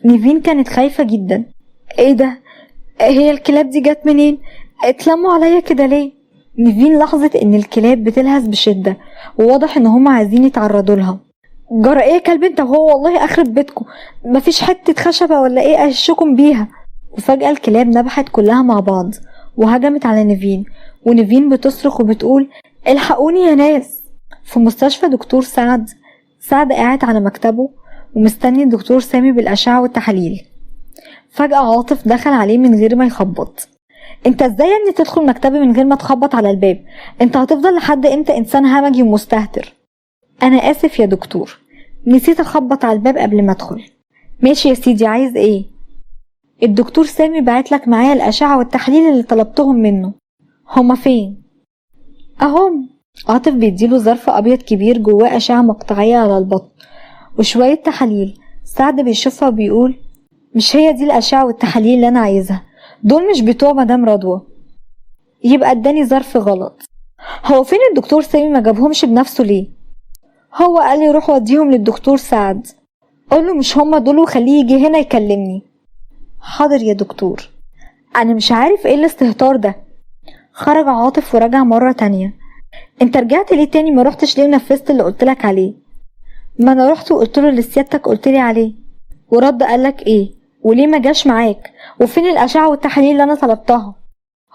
نيفين كانت خايفة جدا. ايه ده؟ هي الكلاب دي جت منين؟ اتلموا عليا كده ليه؟ نيفين لاحظت ان الكلاب بتلهث بشدة، وواضح ان هم عايزين يتعرضوا لها. جرى ايه يا كلب انت وهو؟ والله اخرب بيتكم، مفيش حتة خشبة ولا ايه اهشكم بيها؟ وفجأة الكلاب نبحت كلها مع بعض وهجمت على نيفين، ونيفين بتصرخ وبتقول الحقوني يا ناس. في مستشفى دكتور سعد قاعد على مكتبه ومستني الدكتور سامي بالأشعة والتحاليل. فجأة عاطف دخل عليه من غير ما يخبط. انت ازاي يا ابني تدخل مكتبي من غير ما تخبط على الباب؟ انت هتفضل لحد امتى انسان همجي ومستهتر؟ انا اسف يا دكتور، نسيت اخبط على الباب قبل ما ادخل. ماشي يا سيدي، عايز ايه؟ الدكتور سامي بعتلك معايا الأشعة والتحليل اللي طلبتهم منه. هما فين؟ اهم. عاطف بيديله ظرف ابيض كبير جواه أشعة مقطعية على البطن وشوية تحاليل. سعد بيشوفها وبيقول مش هي دي الأشعة والتحاليل اللي انا عايزها، دول مش بتوع مدام رضوى. يبقى اداني ظرف غلط. هو فين الدكتور سامي؟ ما جابهمش بنفسه ليه؟ هو قال لي روح وديهم للدكتور سعد، قوله مش هما دول وخليه يجي هنا يكلمني. حاضر يا دكتور. انا مش عارف ايه الاستهتار ده. خرج عاطف ورجع مرة تانية. انت رجعت ليه تاني؟ ما روحتش ليه ونفذت اللي قلتلك عليه؟ ما انا رحت وقلتله اللي سيادتك قلتلي عليه. ورد قالك ايه؟ وليه ما جاش معاك؟ وفين الأشعة والتحاليل اللي انا طلبتها؟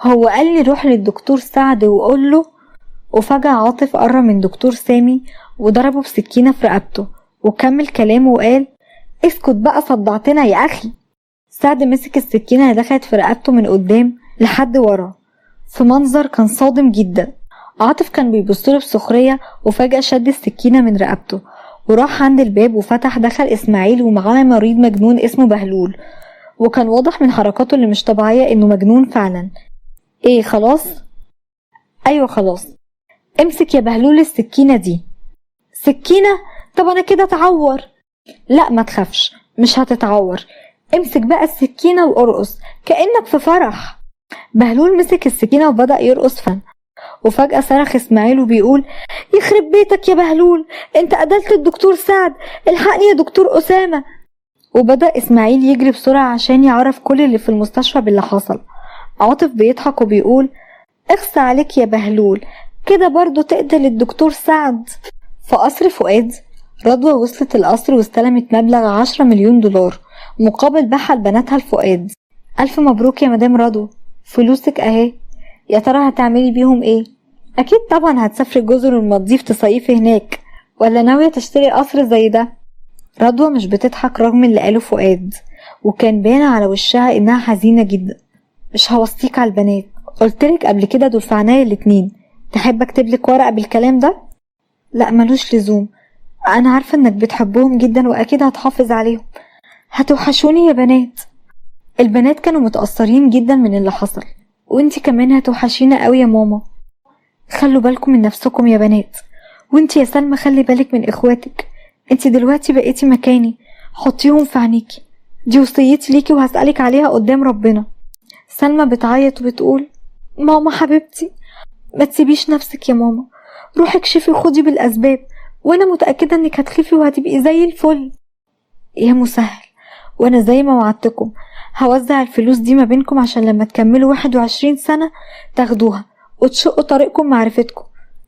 هو قال لي روح للدكتور سعد وقول له. وفجأة عاطف قرب من دكتور سامي وضربه بسكينة في رقبته وكمل كلامه وقال اسكت بقى صدعتنا يا اخي. سعد مسك السكينة اللي دخلت في رقبته من قدام لحد ورا في منظر كان صادم جدا. عاطف كان بيبصله بسخرية وفجأة شد السكينة من رقبته وراح عند الباب وفتح. دخل اسماعيل ومعاه مريض مجنون اسمه بهلول، وكان واضح من حركاته اللي مش طبيعية انه مجنون فعلا. ايه خلاص؟ ايوه خلاص. امسك يا بهلول السكينة دي. سكينة؟ طب انا كده اتعور. لا ما تخافش، مش هتتعور. امسك بقى السكينة وارقص كأنك في فرح. بهلول مسك السكينة وبدأ يرقص فن. وفجأة صرخ اسماعيل وبيقول يخرب بيتك يا بهلول، انت قتلت الدكتور سعد، الحقني يا دكتور أسامة. وبدأ اسماعيل يجري بسرعة عشان يعرف كل اللي في المستشفى باللي حصل. عاطف بيضحك وبيقول اخس عليك يا بهلول، كده برضو تقتل الدكتور سعد. في قصر فؤاد رضوى وصلت القصر واستلمت مبلغ 10 مليون دولار مقابل بيعها لبناتها لفؤاد. ألف مبروك يا مدام رضوى، فلوسك اهي. يا ترى هتعملي بيهم ايه؟ اكيد طبعا هتسافري جزر المالديف تصيفي هناك، ولا ناوية تشتري قصر زي ده؟ رضوى مش بتضحك رغم اللي قاله فؤاد، وكان باين على وشها انها حزينة جدا. مش هوصيك على البنات، قلتلك قبل كده دول في عناية الاتنين. تحب اكتبلك ورقة بالكلام ده؟ لا ملوش لزوم، انا عارفة انك بتحبهم جدا واكيد هتحافظ عليهم. هتوحشوني يا بنات. البنات كانوا متأثرين جدا من اللي حصل، وانتي كمان هتوحشينا قوي يا ماما. خلوا بالكم من نفسكم يا بنات، وانتي يا سلمى خلي بالك من اخواتك. انتي دلوقتي بقيتي مكاني، حطيهم في عينيكي، دي وصيتي ليكي وهسألك عليها قدام ربنا. سلمى بتعيط وبتقول ماما حبيبتي ما تسيبيش نفسك يا ماما، روحي اكشفي وخدي بالاسباب، وانا متأكدة انك هتخفي وهتبقي زي الفل. يا مسهل، وانا زي ما وعدتكم هوزع الفلوس دي ما بينكم عشان لما تكملوا 21 سنة تاخدوها وتشقوا طريقكم معرفتكم.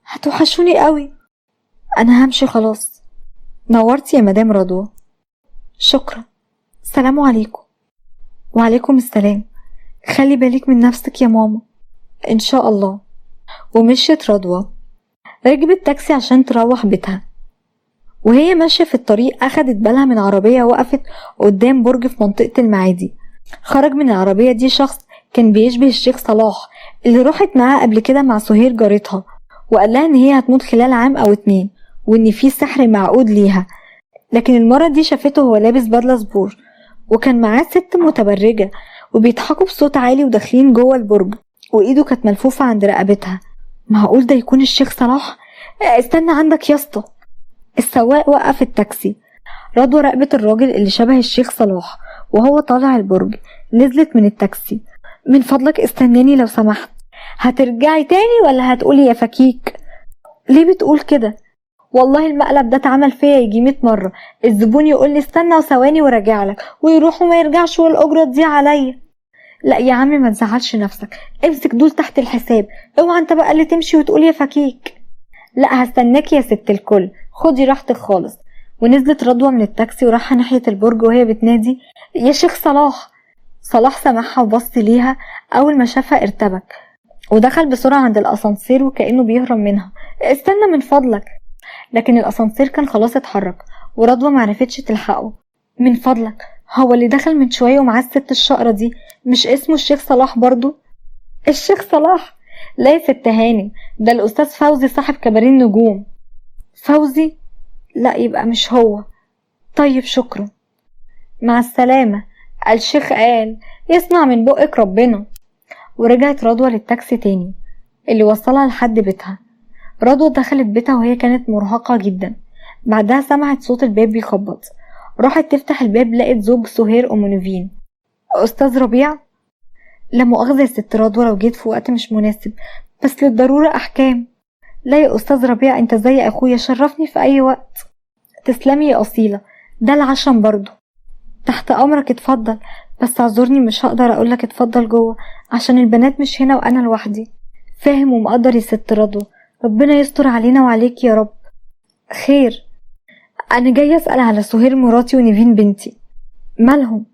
هتوحشوني قوي. انا همشي خلاص. نورتي يا مدام رضوى. شكرا، السلام عليكم. وعليكم السلام. خلي بالك من نفسك يا ماما. ان شاء الله. ومشيت رضوى، ركبت تاكسي عشان تروح بيتها. وهي ماشية في الطريق اخدت بالها من عربية وقفت قدام برج في منطقة المعادي. خرج من العربية دي شخص كان بيشبه الشيخ صلاح اللي راحت معاه قبل كده مع سهير جارتها، وقال لها ان هي هتموت خلال عام او 2 وان في سحر معقود ليها. لكن المرة دي شافته هو لابس بدلة سبور وكان معاه ست متبرجة وبيضحكوا بصوت عالي وداخلين جوه البرج، وايده كانت ملفوفة عند رقبتها. معقول ده يكون الشيخ صلاح؟ استنى عندك يا اسطى. السواق وقف التاكسي. رضوى راقبت الراجل اللي شبه الشيخ صلاح وهو طالع البرج. نزلت من التاكسي. من فضلك استناني لو سمحت. هترجعي تاني ولا هتقولي يا فكيك؟ ليه بتقول كده؟ والله المقلب ده اتعمل فيا يجي 100 مرة. الزبون يقول لي استنى وثواني وراجع لك، ويروح وما يرجعش والاجرة تضيع عليا. لا يا عمي ما تزعلش نفسك، امسك دول تحت الحساب، اوعى انت بقى اللي تمشي وتقول يا فكيك. لا هستناكي يا ست الكل، خدي راحتك خالص. ونزلت رضوى من التاكسي وراحة ناحية البرج وهي بتنادي يا شيخ صلاح. صلاح سمعها وبص ليها، اول ما شافها ارتبك ودخل بسرعة عند الاسانسير وكأنه بيهرب منها. استنى من فضلك. لكن الاسانسير كان خلاص اتحرك ورضوى معرفتش تلحقه. من فضلك، هو اللي دخل من شوية ومعاه الست الشقرة دي مش اسمه الشيخ صلاح برضو؟ الشيخ صلاح؟ لا يا ست هانم، ده الأستاذ فوزي صاحب كباريه النجوم. فوزي؟ لا يبقى مش هو. طيب شكرا، مع السلامة. الشيخ قال يسمع من بقك ربنا. ورجعت رضوى للتاكسي تاني اللي وصلها لحد بيتها. رضوى دخلت بيتها وهي كانت مرهقة جدا. بعدها سمعت صوت الباب بيخبط، راحت تفتح الباب لقت زوج سهير أم نيفين. أستاذ ربيع؟ لا مؤاخذة يا ست رضوى لو جيت في وقت مش مناسب، بس للضرورة أحكام. لا يا أستاذ ربيع، أنت زي أخويا، شرفني في أي وقت. تسلمي يا أصيلة، ده العشم برضو. تحت أمرك، اتفضل، بس اعذرني مش هقدر أقولك اتفضل جوه عشان البنات مش هنا وأنا لوحدي. فاهم ومقدر يا ست رضوى، ربنا يستر علينا وعليك يا رب. خير؟ أنا جاي أسأل على سهير مراتي ونيفين بنتي. مالهم؟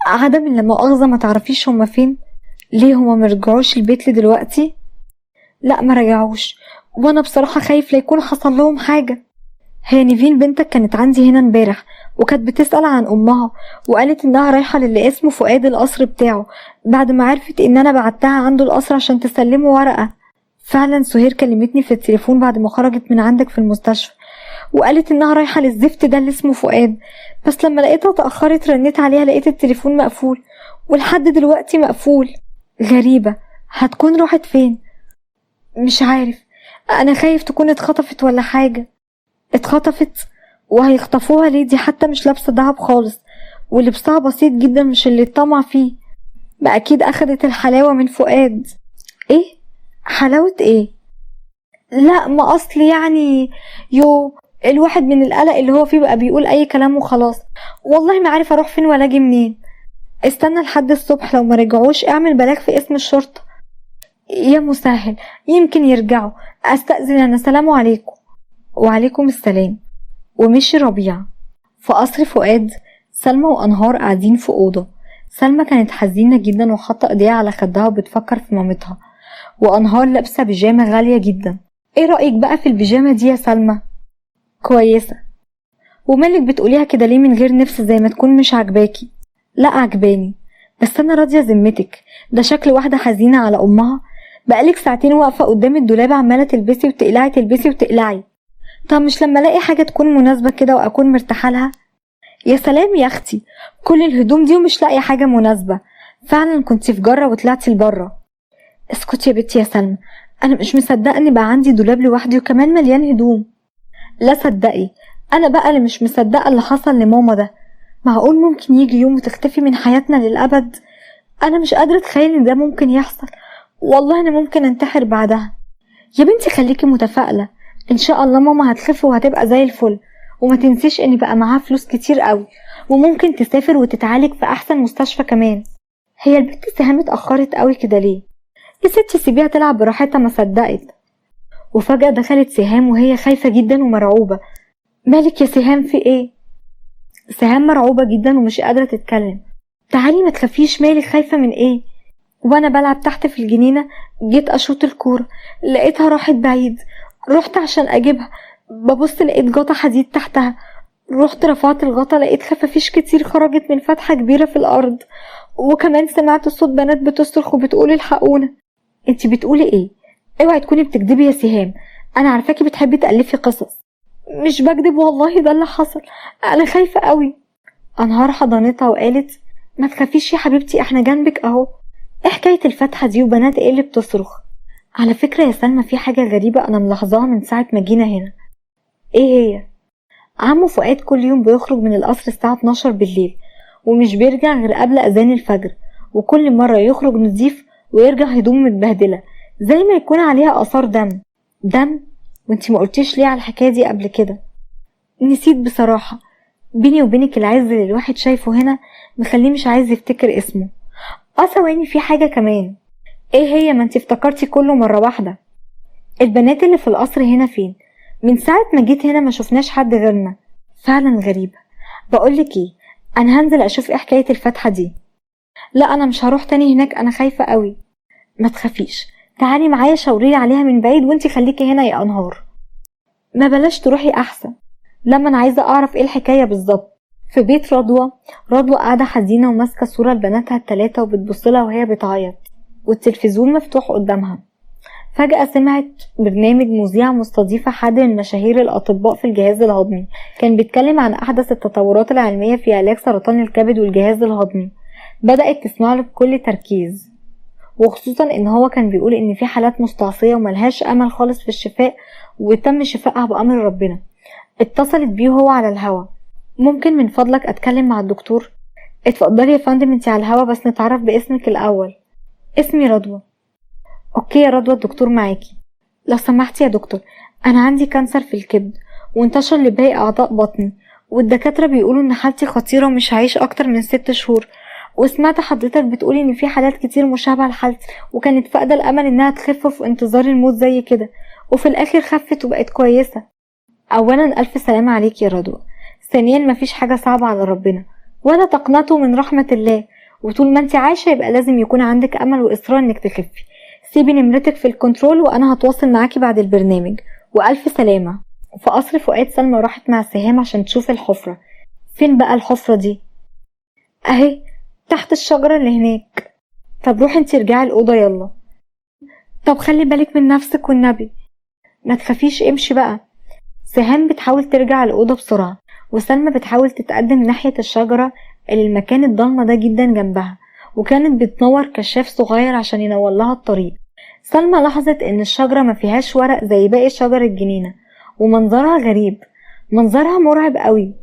عدم لا مؤاخذة، ما تعرفيش هما فين؟ ليه هما مرجعوش البيت دلوقتي؟ لا ما رجعوش، وانا بصراحة خايف لا يكون حصل لهم حاجة. هي نيفين بنتك كانت عندي هنا امبارح وكانت بتسأل عن امها وقالت انها رايحة للي اسمه فؤاد القصر بتاعه بعد ما عرفت ان انا بعتها عنده القصر عشان تسلمه ورقة. فعلا سهير كلمتني في التليفون بعد ما خرجت من عندك في المستشفى وقالت انها رايحة للزفت ده اللي اسمه فؤاد، بس لما لقيتها اتأخرت رنيت عليها لقيت التليفون مقفول ولحد دلوقتي مقفول. غريبة، هتكون راحت فين؟ مش عارف، انا خايف تكون اتخطفت ولا حاجة. اتخطفت؟ وهيخطفوها ليه؟ دي حتى مش لابسة دهب خالص ولبسها بسيط جدا مش اللي اتطمع فيه. ما اكيد اخدت الحلاوة من فؤاد. ايه؟ حلاوة ايه؟ لا ما اصل يعني الواحد من القلق اللي هو فيه بقى بيقول اي كلام وخلاص. والله ما عارف اروح فين ولا اجي منين. استنى لحد الصبح، لو ما رجعوش اعمل بلاغ في اسم الشرطة. يا مسهل، يمكن يرجعوا. استأذن انا، سلام عليكم. وعليكم السلام. ومشي ربيع. في قصر فؤاد سلمى وانهار قاعدين في اوضه. سلمى كانت حزينه جدا وحاطه ايديها على خدها وبتفكر في مامتها، وانهار لابسه بيجامه غاليه جدا. ايه رايك بقى في البيجامه دي يا سلمى؟ كويسه. ومالك بتقوليها كده ليه من غير نفس زي ما تكون مش عجباكي؟ لا عجباني، بس انا راضيه ذمتك، ده شكل واحده حزينه على امها. بقالك ساعتين واقفه قدام الدولاب عماله تلبسي وتقلعي تلبسي وتقلعي. طب مش لما الاقي حاجه تكون مناسبه كده واكون مرتاحه لها؟ يا سلام يا اختي، كل الهدوم دي ومش لاقيه حاجه مناسبه. فعلا كنتي في جره وطلعتي لبره. اسكتي يا بنتي يا سلمى، انا مش مصدقه ان بقى عندي دولاب لوحدي وكمان مليان هدوم. لا صدقي، انا بقى اللي مش مصدقه اللي حصل لماما ده. معقول ممكن يجي يوم وتختفي من حياتنا للابد؟ انا مش قادره اتخيل ان ده ممكن يحصل. والله انا ممكن انتحر بعدها. يا بنتي خليكي متفائله، ان شاء الله ماما هتخف وهتبقى زي الفل. وما تنسيش ان بقى معاها فلوس كتير قوي وممكن تسافر وتتعالج في احسن مستشفى كمان. هي البنت سهام اتاخرت قوي كده ليه؟ يا ستي سيبيها تلعب براحتها، ما صدقت. وفجاه دخلت سهام وهي خايفه جدا ومرعوبه. مالك يا سهام، في ايه؟ سهام مرعوبه جدا ومش قادره تتكلم. تعالي ما تخافيش، مالك خايفه من ايه؟ وانا بلعب تحت في الجنينه جيت اشوط الكوره لقيتها راحت بعيد، رحت عشان اجيبها ببص لقيت غطا حديد تحتها، رحت رفعت الغطا لقيت خفافيش كتير خرجت من فتحة كبيرة في الارض، وكمان سمعت صوت بنات بتصرخ وبتقول الحقونا. انتي بتقولي ايه؟ اوعي تكوني بتكدبي يا سهام، انا عارفاكي بتحبي تألفي قصص. مش بكدب والله، ده اللي حصل، انا خايفة قوي. انهار حضنتها وقالت ما تخافيش يا حبيبتي، احنا جنبك اهو. ايه حكاية الفتحة دي وبنات ايه اللي بتصرخ؟ على فكرة يا سلمى في حاجة غريبة انا ملاحظاها من ساعة ما جينا هنا. ايه هي؟ عمو فؤاد كل يوم بيخرج من القصر الساعة 12 بالليل ومش بيرجع غير قبل اذان الفجر، وكل مرة يخرج نظيف ويرجع هدومه متبهدلة زي ما يكون عليها اثار دم. دم؟ وانتي ما قلتيش ليه على الحكاية دي قبل كده؟ نسيت بصراحة. بيني وبينك العز اللي الواحد شايفه هنا مخليه مش عايز يفتكر اسمه. ثواني، في حاجة كمان. ايه هي؟ ما انتي افتكرتي كله مرة واحدة. البنات اللي في القصر هنا فين؟ من ساعة ما جيت هنا ما شفناش حد غيرنا. فعلا غريبة. بقولك ايه، انا هنزل اشوف ايه حكاية الفتحة دي. لا انا مش هروح تاني هناك، انا خايفة قوي. ما تخافيش، تعالي معايا شاوريلي عليها من بعيد وانتي خليكي هنا يا انهار. ما بلاش تروحي احسن. لما انا عايزة اعرف ايه الحكاية بالظبط. في بيت رضوى قاعدة حزينة وماسكة صورة لبناتها التلاتة وبتبصلها وهي بتعيط، والتلفزيون مفتوح قدامها. فجأة سمعت برنامج مذيعة مستضيفة حد من مشاهير الأطباء في الجهاز الهضمي، كان بيتكلم عن أحدث التطورات العلمية في علاج سرطان الكبد والجهاز الهضمي. بدأت تسمعله بكل تركيز، وخصوصا إن هو كان بيقول إن في حالات مستعصية وملهاش أمل خالص في الشفاء وتم شفائها بأمر ربنا. اتصلت بيه هو على الهوا. ممكن من فضلك أتكلم مع الدكتور؟ اتفضلي يا فندم، انتي على الهوا، بس نتعرف باسمك الأول. اسمي رضوى. اوكي يا رضوى، الدكتور معاكي. لو سمحتي يا دكتور، انا عندي كانسر في الكبد وانتشر لباقي اعضاء بطني، والدكاترة بيقولوا ان حالتي خطيرة ومش هعيش اكتر من 6 شهور، وسمعت حضرتك بتقولي ان في حالات كتير مشابهة لحالتي وكانت فاقدة الامل انها تخف في انتظار الموت زي كده، وفي الاخر خفت وبقت كويسة. اولا الف سلامة عليك يا رضوى. ثانيا مفيش حاجة صعبة على ربنا، ولا تقنطوا من رحمة الله، وطول ما انت عايشة يبقى لازم يكون عندك امل واصرار انك تخفي. سيبي نمرتك في الكنترول وانا هتواصل معاكي بعد البرنامج، والف سلامة. في قصر فؤاد سلمى راحت مع سهام عشان تشوف الحفرة. فين بقى الحفرة دي؟ اهي تحت الشجرة اللي هناك. طب روحي انت ارجعي الأوضة يلا. طب خلي بالك من نفسك والنبي. ما تخافيش، امشي بقى. سهام بتحاول ترجع الأوضة بسرعة، وسلمى بتحاول تتقدم ناحية الشجرة اللي المكان الضلمة ده جدا جنبها، وكانت بتنور كشاف صغير عشان ينور لها الطريق. سلمى لاحظت ان الشجرة ما فيهاش ورق زي باقي شجر الجنينة، ومنظرها غريب، منظرها مرعب قوي.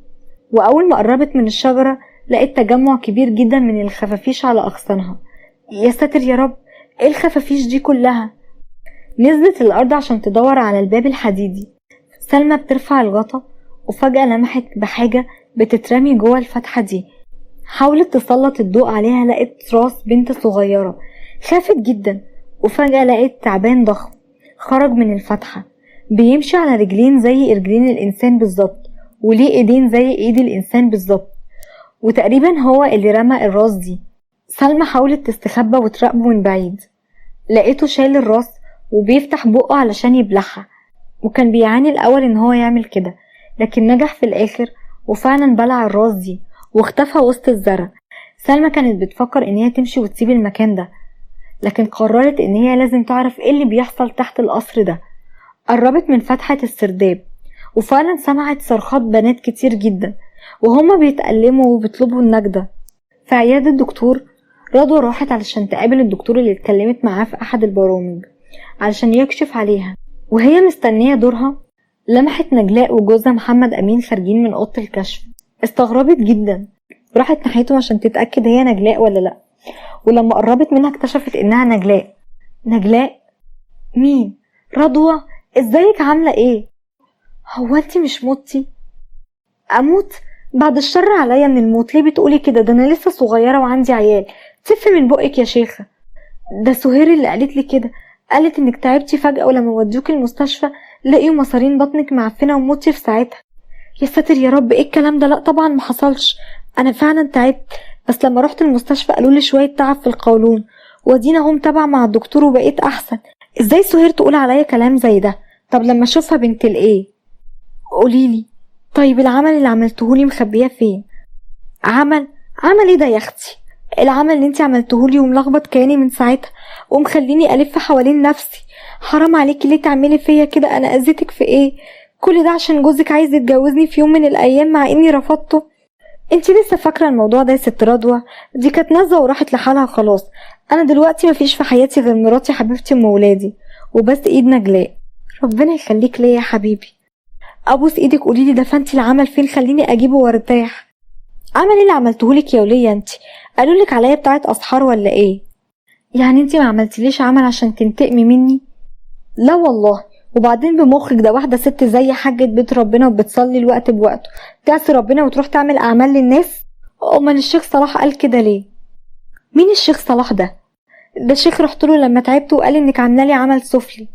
واول ما قربت من الشجرة لقيت تجمع كبير جدا من الخفافيش على اغصانها. يا ساتر يا رب، ايه الخفافيش دي كلها؟ نزلت الارض عشان تدور على الباب الحديدي. سلمى بترفع الغطا وفجأة لمحت بحاجة بتترمي جوه الفتحة دي. حاولت تسلط الضوء عليها، لقيت راس بنت صغيرة. خافت جدا، وفجأة لقيت تعبان ضخم خرج من الفتحة، بيمشي على رجلين زي رجلين الإنسان بالظبط، وليه ايدين زي ايد الإنسان بالظبط، وتقريبا هو اللي رمى الراس دي. سلمى حاولت تستخبى وتراقبه من بعيد. لقيته شايل الراس وبيفتح بقه علشان يبلعها، وكان بيعاني الأول إن هو يعمل كده، لكن نجح في الآخر وفعلا بلع الراس دي واختفى وسط الزرع. سلمى كانت بتفكر إن هي تمشي وتسيب المكان ده، لكن قررت إن هي لازم تعرف إيه اللي بيحصل تحت القصر ده. قربت من فتحة السرداب، وفعلا سمعت صرخات بنات كتير جدا وهما بيتألموا وبيطلبوا النجدة. في عيادة الدكتور رضوى راحت علشان تقابل الدكتور اللي اتكلمت معاه في أحد البرامج علشان يكشف عليها. وهي مستنية دورها لمحت نجلاء وجوزها محمد أمين خارجين من أوضة الكشف. استغربت جدا، راحت ناحيته عشان تتأكد هي نجلاء ولا لأ، ولما قربت منها اكتشفت إنها نجلاء. نجلاء؟ مين؟ رضوى، ازيك، عاملة ايه؟ هو انتي مش موتي؟ أموت؟ بعد الشر عليا من الموت، ليه بتقولي كده؟ ده أنا لسه صغيرة وعندي عيال. تف من بقك يا شيخة. ده سهير اللي قالت لي كده، قالت انك تعبتي فجأة ولما ودوك المستشفى لقيوا مصارين بطنك معفنة وموتي في ساعتها. يا ساتر يا رب، ايه الكلام ده؟ لا طبعا ما حصلش، انا فعلا تعبت، بس لما رحت المستشفى قالوا لي شوية تعب في القولون، ودينا هم تبع مع الدكتور وبقيت احسن. ازاي سهير تقول عليا كلام زي ده؟ طب لما اشوفها بنت الايه؟ قوليلي. طيب العمل اللي عملتهولي مخبيه فين؟ عمل ايه ده يا اختي؟ العمل اللي انتي عملتهولي وملخبط كياني من ساعتها ومخليني الف حوالين نفسي. حرام عليكي، ليه تعملي فيا كده؟ انا اذيتك في ايه؟ كل ده عشان جوزك عايز يتجوزني في يوم من الايام مع اني رفضته. انتي لسه فاكره الموضوع ده يا ست رضوى؟ دي كانت نازله وراحت لحالها خلاص. انا دلوقتي مفيش في حياتي غير مراتي حبيبتي ام ولادي وبس ايد نجلاء. ربنا يخليك ليا يا حبيبي. ابوس ايدك قوليلي ده فانتي العمل فين؟ خليني اجيبه وارتاح. عمل ايه اللي عملتهولك يا وليه انتي؟ قالولك عليا بتاعت اسحار ولا ايه؟ يعني انتي ما عملتليش عمل عشان تنتقمي مني؟ لا والله، وبعدين بمخك ده واحدة ست زي حاجة بيت ربنا وبتصلي الوقت بوقته تعصي ربنا وتروح تعمل أعمال للناس؟ أمال الشيخ صلاح قال كده ليه؟ مين الشيخ صلاح ده؟ ده شيخ رحتله لما تعبت وقال إنك عاملة لي عمل سفلي.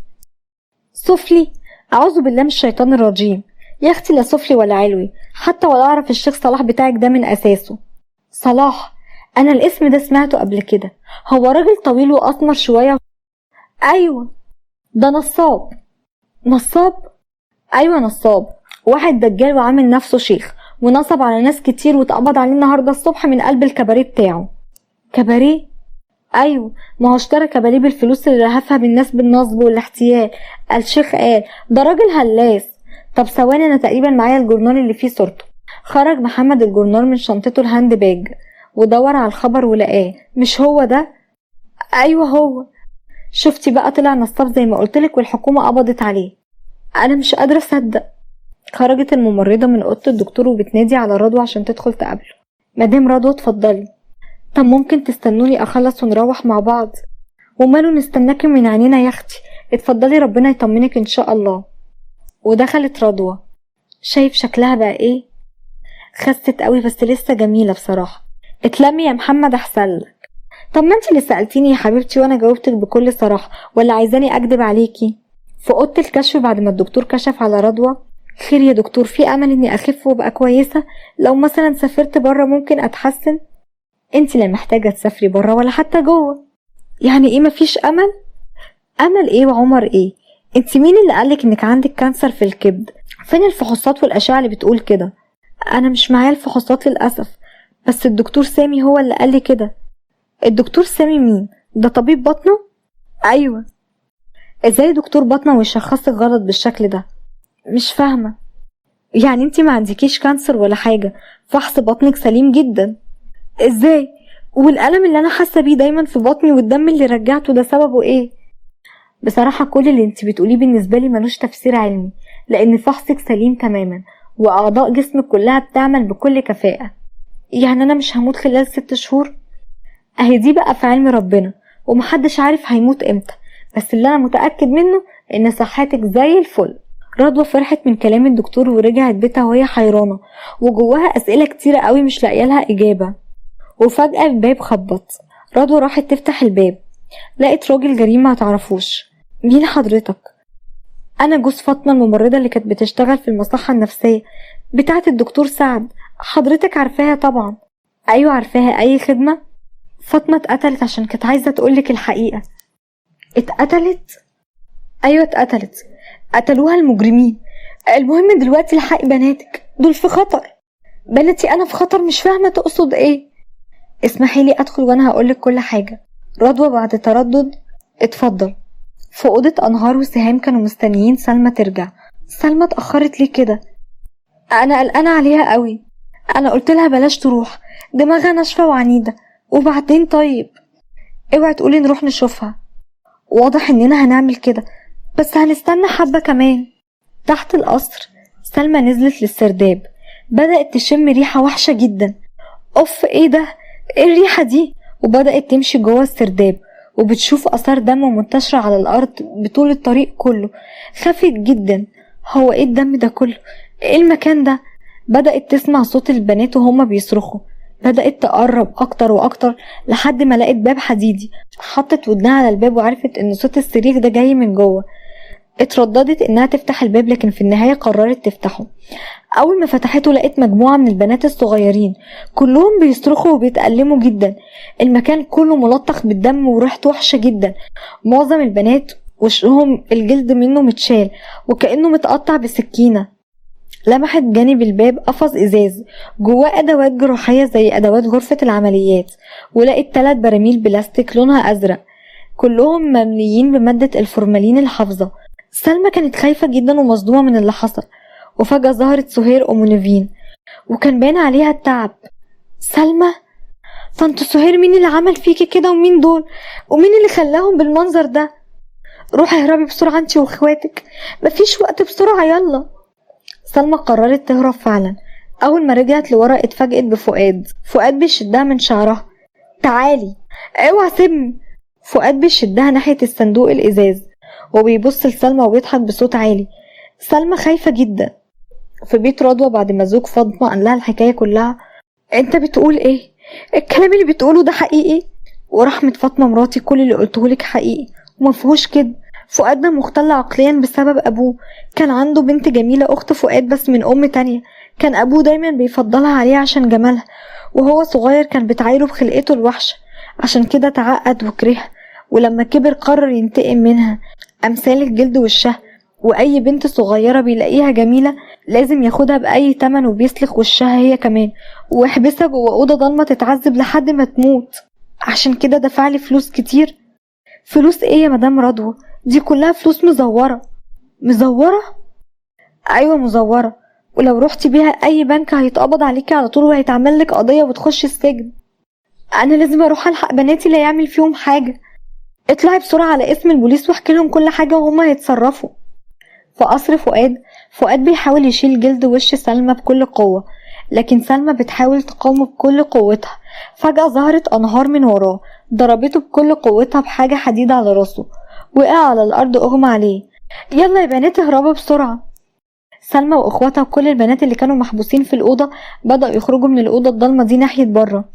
سفلي؟ أعوذ بالله من الشيطان الرجيم. يا أختي لا سفلي ولا علوي، حتى ولا أعرف الشيخ صلاح بتاعك ده من أساسه. صلاح؟ أنا الاسم ده سمعته قبل كده. هو راجل طويل وأسمر شوية. أيوة، ده نصاب. نصاب؟ أيوة نصاب، واحد دجال وعامل نفسه شيخ ونصب على ناس كتير واتقبض عليه النهاردة الصبح من قلب الكباريه بتاعه. كباريه؟ أيوة، ما هو اشترى كباريه بالفلوس اللي لهفها بالناس بالنصب والاحتيال. الشيخ قال ده راجل هلاس. طب ثواني، أنا تقريبا معايا الجورنال اللي فيه صورته. خرج محمد الجورنال من شنطته الهاند باج ودور على الخبر ولقاه. مش هو ده؟ أيوة هو. شفتي بقى، طلع نصاب زي ما قلتلك والحكومة قبضت عليه. أنا مش قادرة أصدق. خرجت الممرضة من أوضة الدكتور وبتنادي على رضوى عشان تدخل تقابله. مدام رضوى اتفضلي. طب ممكن تستنوني أخلص ونروح مع بعض؟ وماله نستناكي من عينينا يا أختي، اتفضلي ربنا يطمنك إن شاء الله. ودخلت رضوى. شايف شكلها بقى إيه؟ خست قوي بس لسه جميلة بصراحة. اتلمي يا محمد أحسنلك. طب ما انتي اللي سألتيني يا حبيبتي وانا جاوبتك بكل صراحة، ولا عايزاني اكدب عليكي؟ في اوضة الكشف بعد ما الدكتور كشف على رضوى. خير يا دكتور، في امل اني اخف وابقى كويسة؟ لو مثلا سافرت برا ممكن اتحسن؟ انتي لا محتاجة تسافري برا ولا حتى جوه. يعني ايه مفيش امل؟ امل ايه وعمر ايه؟ انتي مين اللي قالك انك عندك كانسر في الكبد؟ فين الفحوصات والاشعة اللي بتقول كده؟ انا مش معايا الفحوصات للاسف، بس الدكتور سامي هو اللي قالي كده. الدكتور سامي مين؟ ده طبيب بطنه؟ ايوه. ازاي دكتور بطنه ويشخصك غلط بالشكل ده؟ مش فاهمه. يعني انتي ما عندكيش كانسر ولا حاجه، فحص بطنك سليم جدا. ازاي؟ والالم اللي انا حاسه بيه دايما في بطني والدم اللي رجعته ده سببه ايه؟ بصراحه كل اللي انتي بتقوليه بالنسبه لي ملوش تفسير علمي، لان فحصك سليم تماما واعضاء جسمك كلها بتعمل بكل كفاءه. يعني انا مش هموت خلال 6 شهور؟ اهي دي بقى في علم ربنا، ومحدش عارف هيموت امتى، بس اللي انا متأكد منه ان صحتك زي الفل. رضوى فرحت من كلام الدكتور ورجعت بيتها وهي حيرانة وجواها اسئلة كتيرة قوي مش لاقيه لها اجابة. وفجأة الباب خبط. رضوى راحت تفتح الباب، لقت راجل جريء ما تعرفوش. مين حضرتك؟ انا جوز فاطمة الممرضة اللي كانت بتشتغل في المصحة النفسية بتاعة الدكتور سعد. حضرتك عارفاها طبعا. ايوه عارفاها، اي خدمة؟ فاطمة اتقتلت عشان كانت عايزة تقولك الحقيقة. اتقتلت؟ ايوه اتقتلت، قتلوها المجرمين. المهم دلوقتي الحقي بناتك، دول في خطر. بناتي انا في خطر؟ مش فاهمة تقصد ايه. اسمحي لي ادخل وانا هقولك كل حاجة. رضوى بعد تردد. اتفضل. في اوضة انهار وسهام كانوا مستنيين سلمى ترجع. سلمى اتأخرت ليه كده؟ انا قلقانة عليها قوي. انا قلت لها بلاش تروح، دماغها ناشفة وعنيدة. وبعدين طيب، اوعي تقولي نروح نشوفها. واضح اننا هنعمل كده، بس هنستنى حبة كمان. تحت القصر سلمى نزلت للسرداب، بدأت تشم ريحة وحشة جدا. اوف، ايه ده؟ ايه الريحة دي؟ وبدأت تمشي جوه السرداب وبتشوف اثار دم منتشرة على الارض بطول الطريق كله. خافت جدا. هو ايه الدم ده كله؟ ايه المكان ده؟ بدأت تسمع صوت البنات وهما بيصرخوا. بدأت تقرب أكتر وأكتر لحد ما لقت باب حديدي. حطت ودنها على الباب وعرفت إن صوت الصريخ ده جاي من جوه. اترددت إنها تفتح الباب، لكن في النهاية قررت تفتحه. أول ما فتحته لقت مجموعة من البنات الصغيرين كلهم بيصرخوا وبيتألموا جدا. المكان كله ملطخ بالدم وريحته وحشة جدا. معظم البنات وشهم الجلد منه متشال وكأنه متقطع بسكينة. لمحت جانب الباب قفص ازاز جواه ادوات جراحية زي ادوات غرفة العمليات، ولقت 3 براميل بلاستيك لونها ازرق كلهم ممليين بمادة الفورمالين الحافظة. سلمى كانت خايفة جدا ومصدومة من اللي حصل، وفجأة ظهرت سهير ام نيفين وكان باين عليها التعب. سلمى، طنط سهير، مين اللي عمل فيكي كده ومين دول ومين اللي خلاهم بالمنظر ده؟ روحي اهربي بسرعة انتي واخواتك، مفيش وقت، بسرعة يلا. سلمى قررت تهرب فعلا. اول ما رجعت لورا اتفاجئت بفؤاد. فؤاد بيشدها من شعرها. تعالي، اوعى سيبني. فؤاد بيشدها ناحية الصندوق الازاز وبيبص لسلمى وبيضحك بصوت عالي. سلمى خايفة جدا. في بيت رضوى بعد ما زوج فاطمة قال لها الحكاية كلها: انت بتقول ايه؟ الكلام اللي بتقوله ده حقيقي؟ ورحمة فاطمة مراتي كل اللي قلتهولك حقيقي ومفهوش كده. فؤاد ده مختل عقليا بسبب ابوه. كان عنده بنت جميلة اخت فؤاد بس من ام تانية. كان ابوه دايما بيفضلها عليه عشان جمالها، وهو صغير كان بتعايره بخلقته الوحشة، عشان كده تعقد وكرهها. ولما كبر قرر ينتقم منها، امثال الجلد والشهر. واي بنت صغيرة بيلاقيها جميلة لازم ياخدها بأي تمن وبيسلخ وشها هي كمان ويحبسها جوه أوضة ضلمة تتعذب لحد ما تموت. عشان كده دفعلي فلوس كتير. فلوس ايه يا مدام رضوى؟ دي كلها فلوس مزورة. مزورة؟ ايوه مزورة، ولو رحتي بيها اي بنك هيتقبض عليكي على طول وهيتعمل لك قضية وتخشي السجن. انا لازم اروح الحق بناتي لا يعمل فيهم حاجة. اطلعي بسرعة على اسم البوليس واحكي لهم كل حاجة وهما هيتصرفوا. في قصر فؤاد بيحاول يشيل جلد وش سلمى بكل قوة، لكن سلمى بتحاول تقاومه بكل قوتها. فجأة ظهرت أنهار من وراه، ضربته بكل قوتها بحاجة حديدة على راسه، وقع على الأرض أغمى عليه. يلا يا بنات اهربوا بسرعة. سلمى وأخواتها وكل البنات اللي كانوا محبوسين في الأوضة بدأوا يخرجوا من الأوضة الضلمة دي ناحية بره،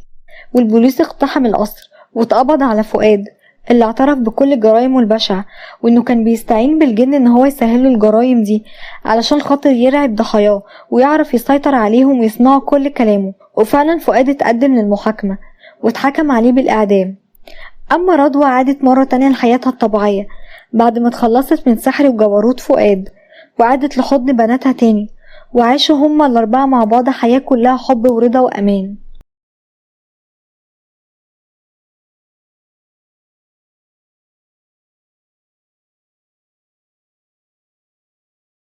والبوليس اقتحم القصر واتقبض على فؤاد اللي اعترف بكل جرائمه البشعة، وانه كان بيستعين بالجن ان هو يسهله الجرائم دي علشان خاطر يرعب ضحاياه ويعرف يسيطر عليهم ويسمعوا كل كلامه. وفعلا فؤاد اتقدم للمحاكمة واتحكم عليه بالإعدام. اما رضوى عادت مرة تانية لحياتها الطبيعية بعد ما اتخلصت من سحر وجبروت فؤاد، وعادت لحضن بناتها تاني، وعاشوا هما الأربعة مع بعض حياة كلها حب ورضا وأمان.